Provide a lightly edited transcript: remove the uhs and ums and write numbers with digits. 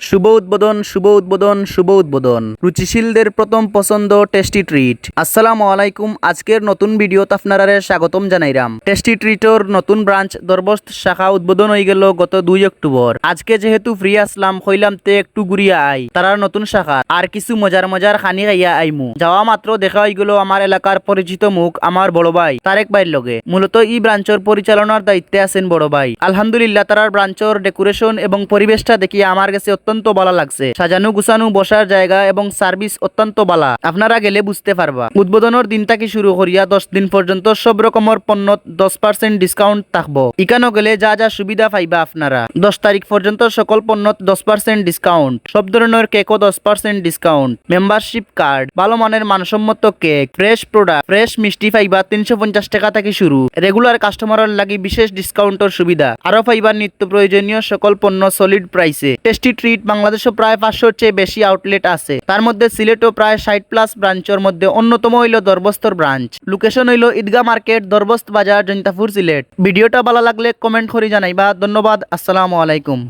শুভ উদ্বোধন শুভ উদ্বোধন শুভ উদ্বোধন রুচিশীলদের প্রথম পছন্দ টেস্টি ট্রিট। আসসালামু আলাইকুম। আজকের নতুন ভিডিওত আপনারা স্বাগতম জানাইরাম। টেস্টি ট্রিটর নতুন ব্রাঞ্চ দরবস্ত শাখা উদ্বোধন হয়ে গেল গত 2 অক্টোবর। আজকে যেহেতু ফ্রি আসলাম হইলাম তে একটু ঘুরিয়া আই তারার নতুন শাখা আর কিছু মজার মজার খানি খাইয়া আইমু। যাওয়া মাত্র দেখা হয়ে গেল আমার এলাকার পরিচিত মুখ আমার বড় ভাই তারেক ভাইয়ের লগে। মূলত এই ব্রাঞ্চর পরিচালনার দায়িত্বে আছেন বড় ভাই। আলহামদুলিল্লাহ তারার ব্রাঞ্চর ডেকোরেশন এবং পরিবেশটা দেখিয়ে আমার কাছে অত্যন্ত ভালো লাগছে। সাজানো গুছানো বসার জায়গা এবং সার্ভিস অত্যন্ত ভালো, আপনারা গেলে বুঝতে পারবা। উদ্বোধনের দিন থেকে শুরু করিয়া 10 দিন পর্যন্ত সব রকমের পণ্য 10% ডিসকাউন্ট থাকবো। ইকানো গেলে যা যা সুবিধা পাইবা আপনারা 10 তারিখ পর্যন্ত সকল পণ্য 10% ডিসকাউন্ট, সব ধরনের কেকও 10% ডিসকাউন্ট, মেম্বারশিপ কার্ড, ভালো মানের মানসম্মত কেক, ফ্রেশ প্রোডাক্ট, ফ্রেশ মিষ্টি পাইবা 350 টাকা থেকে শুরু। রেগুলার কাস্টমারের লাগি বিশেষ ডিসকাউন্টের সুবিধা, আরো পাইবা নিত্য প্রয়োজনীয় সকল পণ্য সলিড প্রাইসে। টেস্টি ট্রিট বাংলাদেশে প্রায় 500-র চেয়ে বেশি আউটলেট আছে, তার মধ্যে সিলেটও প্রায় 60+ ব্রাঞ্চের মধ্যে অন্যতম হইল দরবস্তর ব্রাঞ্চ। লোকেশন হইল ঈদগাহ মার্কেট, দরবস্ত বাজার, জৈন্তাপুর, সিলেট। ভিডিওটা ভালো লাগলে কমেন্ট করে জানাইবা। ধন্যবাদ। আসসালামু আলাইকুম।